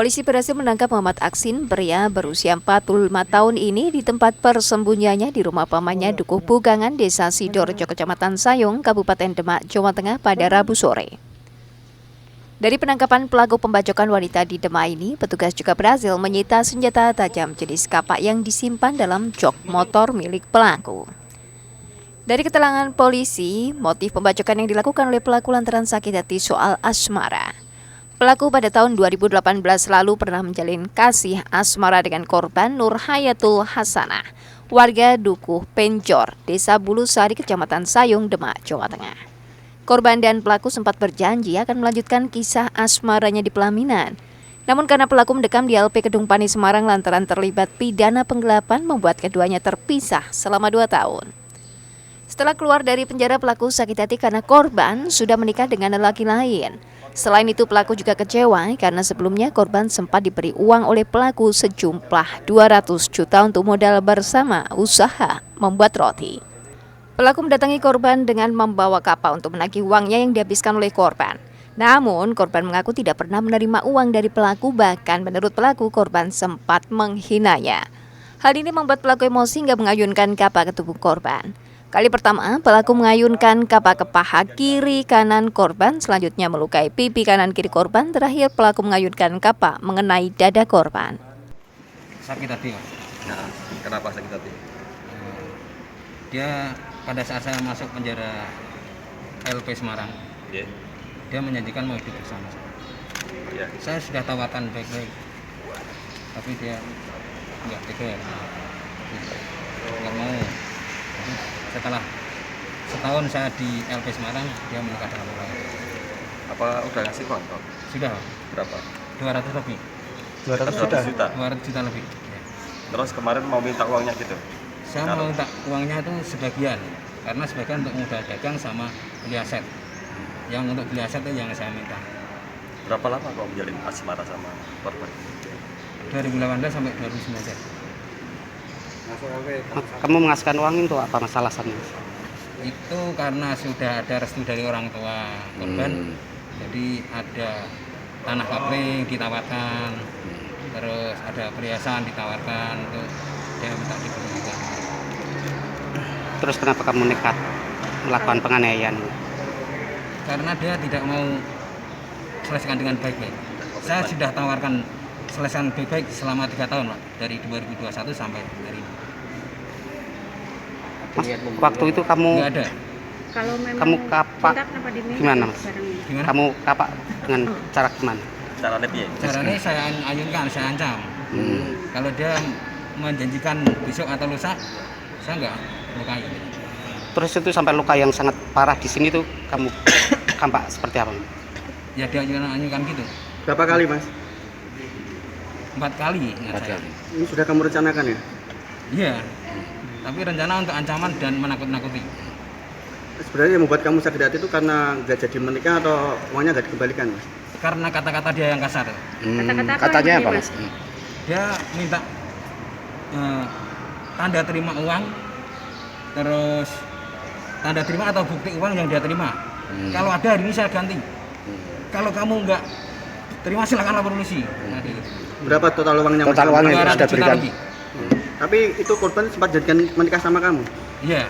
Polisi berhasil menangkap Muhammad Aksin, pria berusia 45 tahun ini di tempat persembunyiannya di rumah pamannya Dukuh Bugangan, Desa Sidorejo, Kecamatan Sayung, Kabupaten Demak, Jawa Tengah pada Rabu sore. Dari penangkapan pelaku pembacokan wanita di Demak ini, petugas juga berhasil menyita senjata tajam jenis kapak yang disimpan dalam jok motor milik pelaku. Dari keterangan polisi, motif pembacokan yang dilakukan oleh pelaku lantaran sakit hati soal asmara. Pelaku pada tahun 2018 lalu pernah menjalin kasih asmara dengan korban Nur Hayatul Hasanah, warga Dukuh Penjor, Desa Bulusari, Kecamatan Sayung, Demak, Jawa Tengah. Korban dan pelaku sempat berjanji akan melanjutkan kisah asmaranya di pelaminan. Namun karena pelaku mendekam di LP Kedung Pani Semarang lantaran terlibat pidana penggelapan membuat keduanya terpisah selama 2 tahun. Setelah keluar dari penjara, pelaku sakit hati karena korban sudah menikah dengan lelaki lain. Selain itu, pelaku juga kecewa karena sebelumnya korban sempat diberi uang oleh pelaku sejumlah 200 juta untuk modal bersama usaha membuat roti. Pelaku mendatangi korban dengan membawa kapal untuk menagih uangnya yang dihabiskan oleh korban. Namun, korban mengaku tidak pernah menerima uang dari pelaku, bahkan menurut pelaku, korban sempat menghinanya. Hal ini membuat pelaku emosi hingga mengayunkan kapak ke tubuh korban. Kali pertama, pelaku mengayunkan kapak ke paha kiri kanan korban, selanjutnya melukai pipi kanan kiri korban, terakhir pelaku mengayunkan kapak mengenai dada korban. Sakit hati, Mas. Nah, kenapa sakit hati? Dia pada saat saya masuk penjara LP Semarang, dia menjanjikan mau hidup bersama saya. Saya sudah tawarkan baik-baik, tapi dia nggak tega, nggak mau. Setelah setahun saya di LP Semarang, dia menikah dengan orang lain. Apa udah ngasih uang? Sudah. Berapa? 200 lebih. 200 juta? 200 juta lebih. Ya. Terus kemarin mau minta uangnya gitu? Saya mau minta uangnya itu sebagian, karena sebagian untuk modal dagang sama beli aset. Yang untuk beli aset itu yang saya minta. Berapa lama kau menjalin asmara sama korban? 2018 sampai 2019. Kamu mengasihkan uang itu apa masalah alasannya? Itu karena sudah ada restu dari orang tua korban. Jadi ada tanah kapling ditawarkan, terus ada perhiasan ditawarkan, itu dia minta diberikan. Terus kenapa kamu nekat melakukan penganiayaan? Karena dia tidak mau selesaikan dengan baik-baik. Saya sudah tawarkan selesaikan baik-baik selama 3 tahun, Pak, dari 2021 sampai hari ini. Mas, waktu itu kamu nggak ada. Kalau memang kamu kapak gimana, Mas? Gimana? Kamu kapak dengan cara gimana? Caranya piye? Caranya saya ayunkan, saya ancam. Kalau dia menjanjikan besok atau lusa, saya nggak melukai. Terus itu sampai luka yang sangat parah di sini tuh kamu kampak seperti apa? Ya dia ayunkan gitu. Berapa kali, Mas? 4 kali ingat saya. Ini sudah kamu rencanakan ya? Iya. Tapi rencana untuk ancaman dan menakut-nakuti. Sebenarnya yang membuat kamu sakit hati itu karena nggak jadi menikah atau uangnya nggak dikembalikan, Mas? Karena kata-kata dia yang kasar. Kata-kata apa Katanya ini, apa, Mas? Mas? Dia minta tanda terima uang, terus tanda terima atau bukti uang yang dia terima. Kalau ada hari ini saya ganti. Kalau kamu nggak terima silakan lapor polisi. Nah, gitu. Berapa total uangnya? Total Mas? uangnya 200 sudah juta berikan. lebih. Tapi itu korban sempat jadikan menikah sama kamu? Iya,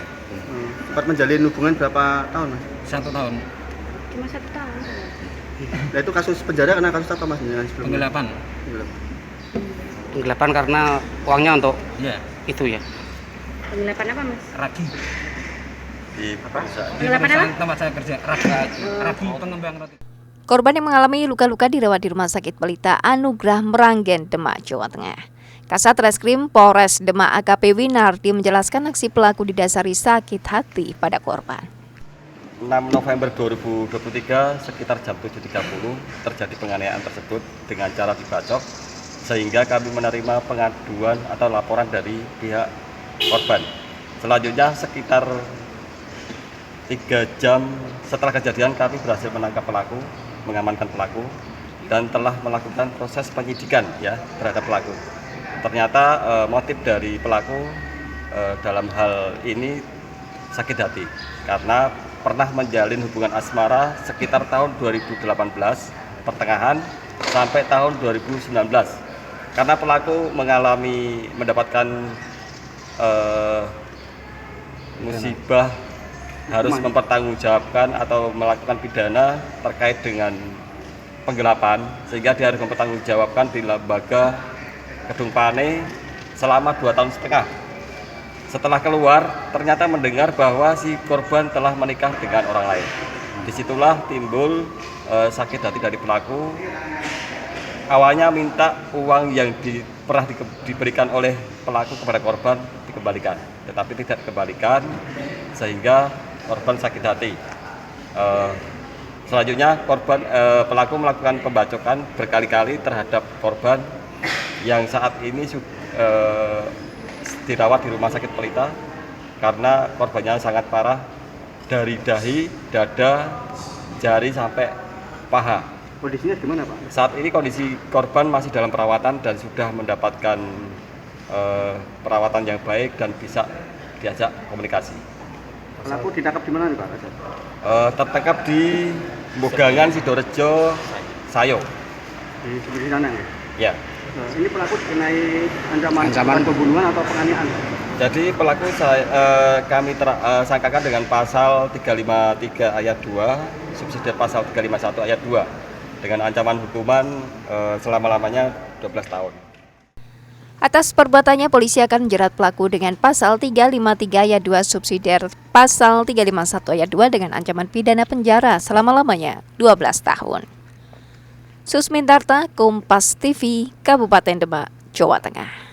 Sempat menjalin hubungan berapa tahun, Mas? 1 tahun. Cuma 1 tahun. Nah itu kasus penjara karena kasus apa, Mas? Dengan sebelumnya? Penggelapan. Penggelapan karena uangnya untuk Iya, itu ya. Penggelapan apa, Mas? ragi. Di perusahaan. Di Penggelapan apa? perusahaan tempat saya kerja, ragi pengembang roti. Korban yang mengalami luka-luka dirawat di Rumah Sakit Pelita Anugrah Meranggen, Demak, Jawa Tengah. Kasat Reskrim Polres Demak AKP Winardi menjelaskan aksi pelaku didasari sakit hati pada korban. 6 November 2023 sekitar jam 7.30 terjadi penganiayaan tersebut dengan cara dibacok, sehingga kami menerima pengaduan atau laporan dari pihak korban. Selanjutnya sekitar 3 jam setelah kejadian kami berhasil menangkap pelaku, mengamankan pelaku, dan telah melakukan proses penyidikan ya terhadap pelaku. Ternyata motif dari pelaku dalam hal ini sakit hati karena pernah menjalin hubungan asmara sekitar tahun 2018 pertengahan sampai tahun 2019 karena pelaku mendapatkan musibah harus mempertanggungjawabkan atau melakukan pidana terkait dengan penggelapan, sehingga dia harus mempertanggungjawabkan di lembaga Gedung Pane selama 2,5 tahun. Setelah keluar, ternyata mendengar bahwa si korban telah menikah dengan orang lain. Disitulah timbul sakit hati dari pelaku. Awalnya minta uang yang pernah diberikan oleh pelaku kepada korban dikembalikan, tetapi tidak dikembalikan sehingga korban sakit hati. Selanjutnya pelaku melakukan pembacokan berkali-kali terhadap korban yang saat ini dirawat di Rumah Sakit Pelita karena korbannya sangat parah dari dahi, dada, jari sampai paha. Kondisinya gimana, Pak? Saat ini kondisi korban masih dalam perawatan dan sudah mendapatkan perawatan yang baik dan bisa diajak komunikasi. Pelaku ditangkap di mana nih, Pak? Tertangkap di Bogangan, Sidorejo, Sayo. Di sebelah sana ya? Ya. Ini pelaku dikenai ancaman pembunuhan atau penganiayaan? Jadi pelaku kami sangkakan dengan pasal 353 ayat 2, subsidiar pasal 351 ayat 2 dengan ancaman hukuman selama-lamanya 12 tahun. Atas perbuatannya, polisi akan menjerat pelaku dengan pasal 353 ayat 2 subsidiar pasal 351 ayat 2 dengan ancaman pidana penjara selama-lamanya 12 tahun. Susmindarta, Kompas TV, Kabupaten Demak, Jawa Tengah.